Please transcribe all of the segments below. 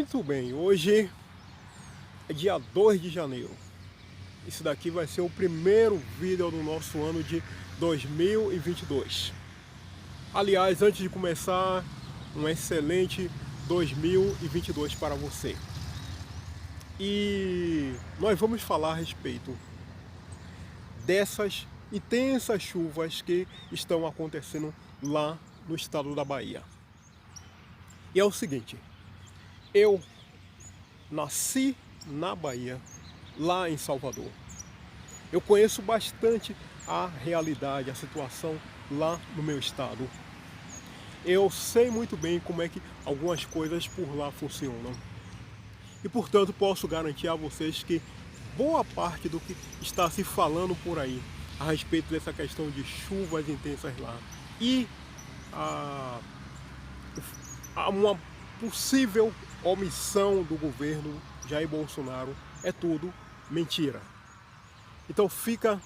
Muito bem, hoje é dia 2 de janeiro. Esse daqui vai ser o primeiro vídeo do nosso ano de 2022. Aliás, antes de começar, um excelente 2022 para você. E nós vamos falar a respeito dessas intensas chuvas que estão acontecendo lá no estado da Bahia. E é o seguinte, eu nasci na Bahia, lá em Salvador. Eu conheço bastante a realidade, a situação lá no meu estado. Eu sei muito bem como é que algumas coisas por lá funcionam. E, portanto, posso garantir a vocês que boa parte do que está se falando por aí a respeito dessa questão de chuvas intensas lá e uma possível omissão do governo Jair Bolsonaro é tudo mentira. Então fica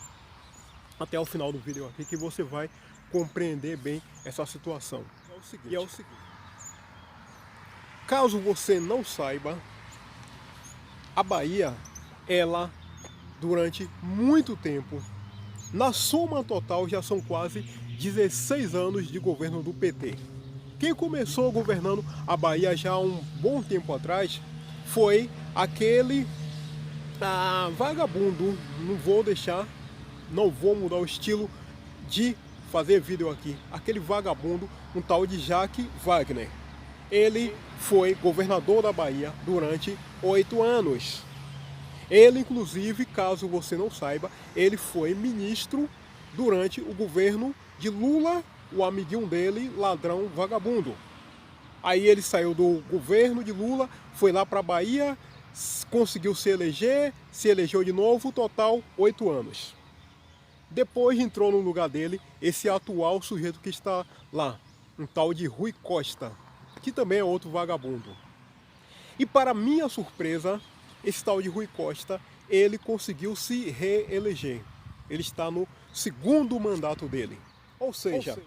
até o final do vídeo aqui que você vai compreender bem essa situação. É o seguinte, caso você não saiba, a Bahia, ela durante muito tempo, na soma total já são quase 16 anos de governo do PT. Quem começou governando a Bahia já há um bom tempo atrás foi aquele vagabundo, não vou mudar o estilo de fazer vídeo aqui, aquele vagabundo, um tal de Jacques Wagner. Ele foi governador da Bahia durante 8 anos. Ele, inclusive, caso você não saiba, ele foi ministro durante o governo de Lula, o amiguinho dele, ladrão vagabundo. Aí ele saiu do governo de Lula, foi lá para a Bahia, conseguiu se elegeu de novo, total 8 anos. Depois entrou no lugar dele esse atual sujeito que está lá, um tal de Rui Costa, que também é outro vagabundo. E para minha surpresa, esse tal de Rui Costa, ele conseguiu se reeleger. Ele está no segundo mandato dele. Ou seja,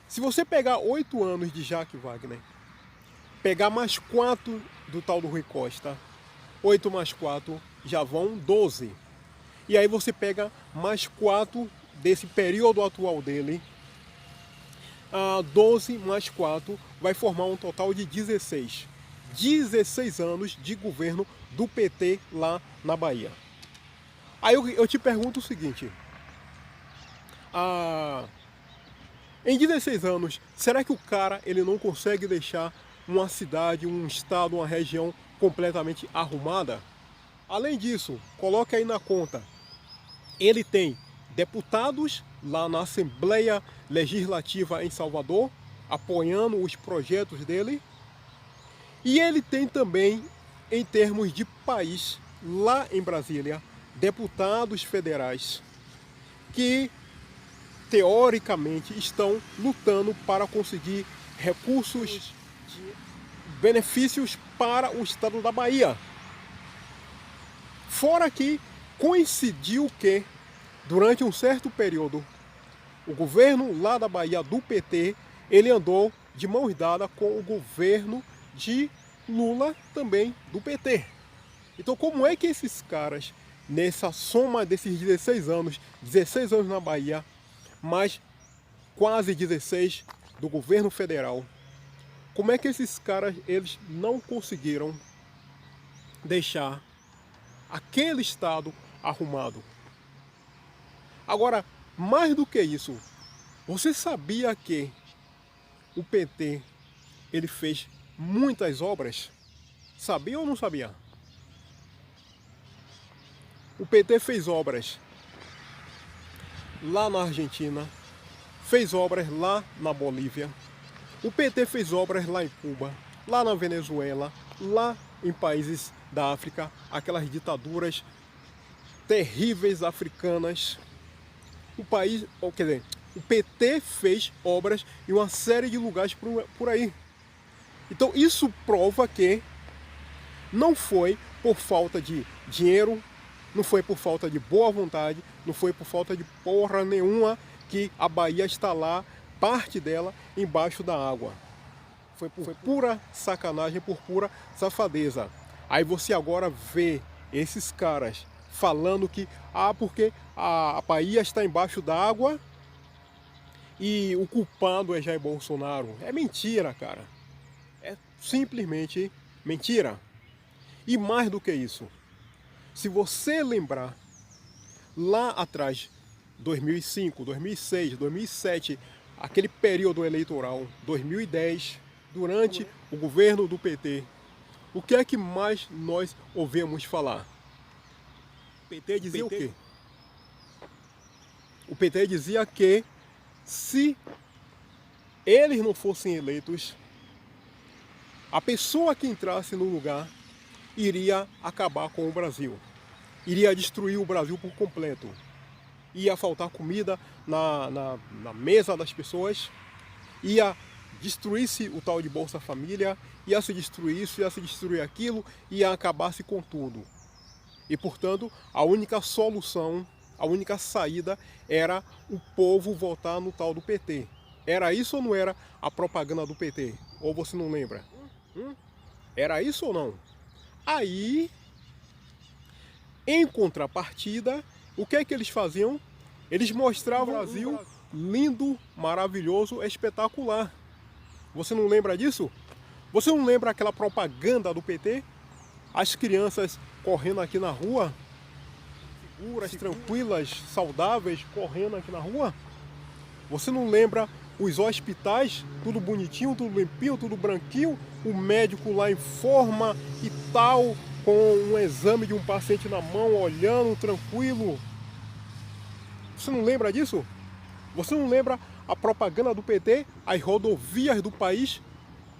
se você pegar 8 anos de Jacques Wagner, pegar mais 4 do tal do Rui Costa, 8 mais 4 já vão 12. E aí você pega mais 4 desse período atual dele, 12 mais 4 vai formar um total de 16. 16 anos de governo do PT lá na Bahia. Aí eu te pergunto o seguinte, em 16 anos, será que o cara ele não consegue deixar uma cidade, um estado, uma região completamente arrumada? Além disso, coloque aí na conta, ele tem deputados lá na Assembleia Legislativa em Salvador, apoiando os projetos dele, e ele tem também, em termos de país, lá em Brasília, deputados federais que teoricamente estão lutando para conseguir recursos, benefícios para o estado da Bahia. Fora que coincidiu que, durante um certo período, o governo lá da Bahia do PT, ele andou de mãos dadas com o governo de Lula, também do PT. Então como é que esses caras, nessa soma desses 16 anos na Bahia, mais quase 16 do governo federal, como é que esses caras eles não conseguiram deixar aquele estado arrumado? Agora, mais do que isso, você sabia que o PT ele fez muitas obras? Sabia ou não sabia? O PT fez obras lá na Argentina, fez obras lá na Bolívia, o PT fez obras lá em Cuba, lá na Venezuela, lá em países da África, aquelas ditaduras terríveis africanas. O PT fez obras em uma série de lugares por aí. Então isso prova que não foi por falta de dinheiro, não foi por falta de boa vontade, não foi por falta de porra nenhuma que a Bahia está lá, parte dela, embaixo da água. Foi por pura sacanagem, por pura safadeza. Aí você agora vê esses caras falando que porque a Bahia está embaixo d'água e o culpado é Jair Bolsonaro. É mentira, cara. É simplesmente mentira. E mais do que isso, se você lembrar lá atrás, 2005, 2006, 2007, aquele período eleitoral, 2010, durante o governo do PT, o que é que mais nós ouvimos falar? O PT dizia o quê? O PT dizia que se eles não fossem eleitos, a pessoa que entrasse no lugar iria acabar com o Brasil. Iria destruir o Brasil por completo. Ia faltar comida na mesa das pessoas, ia destruir-se o tal de Bolsa Família, ia se destruir isso, ia se destruir aquilo, ia acabar-se com tudo. E, portanto, a única solução, a única saída era o povo votar no tal do PT. Era isso ou não era a propaganda do PT? Ou você não lembra? Era isso ou não? Aí, em contrapartida, o que é que eles faziam? Eles mostravam o Brasil lindo, maravilhoso, espetacular. Você não lembra disso? Você não lembra aquela propaganda do PT? As crianças correndo aqui na rua, seguras, tranquilas, saudáveis, correndo aqui na rua? Você não lembra os hospitais, tudo bonitinho, tudo limpinho, tudo branquinho, o médico lá em forma e tal, com um exame de um paciente na mão, olhando, tranquilo? Você não lembra disso? Você não lembra a propaganda do PT, as rodovias do país,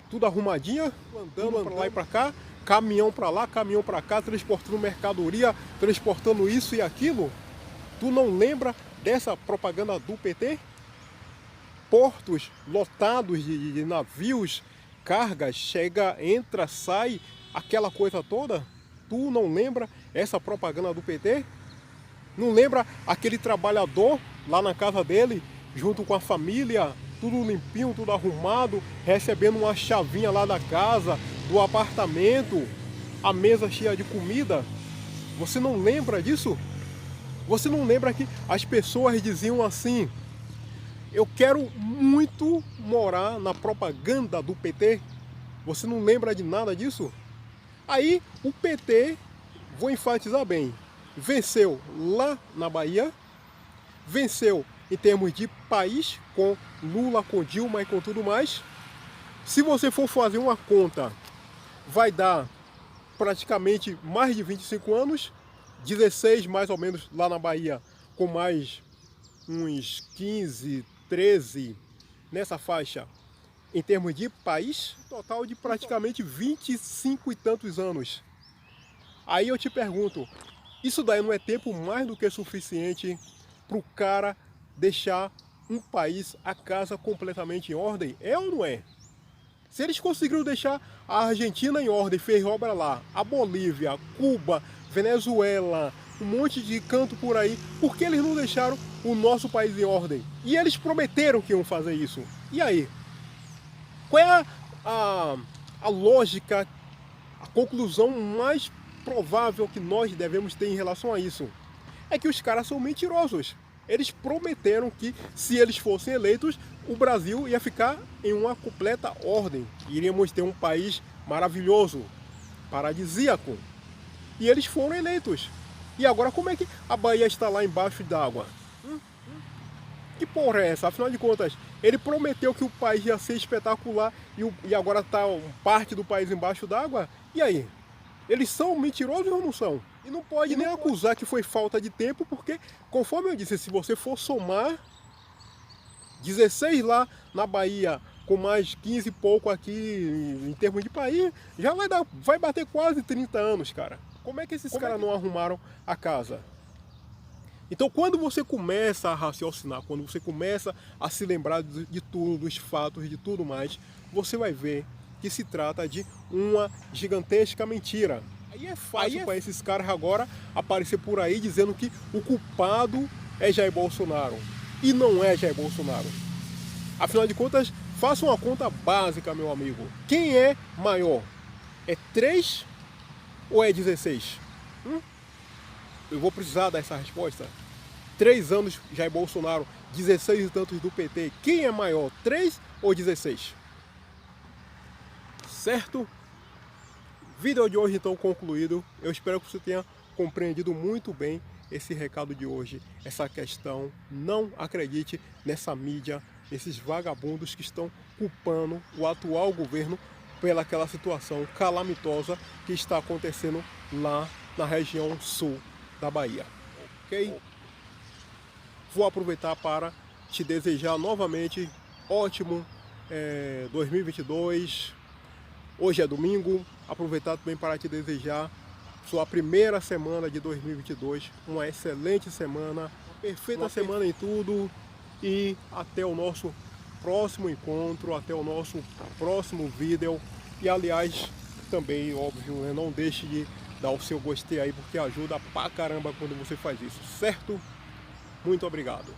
tudo arrumadinha, andando para lá e para cá, caminhão para lá, caminhão para cá, transportando mercadoria, transportando isso e aquilo? Tu não lembra dessa propaganda do PT? Portos lotados de navios, cargas, chega, entra, sai, aquela coisa toda? Tu não lembra essa propaganda do PT? Não lembra aquele trabalhador lá na casa dele, junto com a família, tudo limpinho, tudo arrumado, recebendo uma chavinha lá da casa, do apartamento, a mesa cheia de comida? Você não lembra disso? Você não lembra que as pessoas diziam assim: eu quero muito morar na propaganda do PT? Você não lembra de nada disso? Aí o PT, vou enfatizar bem, venceu lá na Bahia, venceu em termos de país, com Lula, com Dilma e com tudo mais. Se você for fazer uma conta, vai dar praticamente mais de 25 anos, 16 mais ou menos lá na Bahia, com mais uns 15, 13 nessa faixa, em termos de país, total de praticamente 25 e tantos anos. Aí eu te pergunto, isso daí não é tempo mais do que suficiente para o cara deixar um país, a casa completamente em ordem? É ou não é? Se eles conseguiram deixar a Argentina em ordem, fez obra lá, a Bolívia, Cuba, Venezuela, um monte de canto por aí, por que eles não deixaram o nosso país em ordem? E eles prometeram que iam fazer isso. E aí? Qual é a lógica, a conclusão mais provável que nós devemos ter em relação a isso? É que os caras são mentirosos. Eles prometeram que, se eles fossem eleitos, o Brasil ia ficar em uma completa ordem. Iríamos ter um país maravilhoso, paradisíaco. E eles foram eleitos. E agora como é que a Bahia está lá embaixo d'água? Que porra é essa? Afinal de contas, ele prometeu que o país ia ser espetacular e agora está parte do país embaixo d'água? E aí? Eles são mentirosos ou não são? E não pode nem acusar que foi falta de tempo, porque, conforme eu disse, se você for somar 16 lá na Bahia, com mais 15 e pouco aqui em termos de país, já vai bater quase 30 anos, cara. Como é que esses caras não arrumaram a casa? Então, quando você começa a raciocinar, quando você começa a se lembrar de tudo, dos fatos, de tudo mais, você vai ver que se trata de uma gigantesca mentira. Aí é fácil para esses caras agora aparecer por aí dizendo que o culpado é Jair Bolsonaro. E não é Jair Bolsonaro. Afinal de contas, Faça uma conta básica, meu amigo. Quem é maior? É 3 ou é 16? Eu vou precisar dessa resposta. 3 anos Jair Bolsonaro, 16 e tantos do PT. Quem é maior, 3 ou 16? Certo? Vídeo de hoje então concluído. Eu espero que você tenha compreendido muito bem esse recado de hoje, essa questão. Não acredite nessa mídia, nesses vagabundos que estão culpando o atual governo pelaquela situação calamitosa que está acontecendo lá na região sul da Bahia. Ok? Vou aproveitar para te desejar novamente ótimo 2022. Hoje é domingo. Aproveitar também para te desejar sua primeira semana de 2022, uma excelente semana, perfeita semana em tudo, e até o nosso próximo encontro, até o nosso próximo vídeo. E aliás, também, óbvio, né, não deixe de dar o seu gostei aí, porque ajuda pra caramba quando você faz isso, certo? Muito obrigado.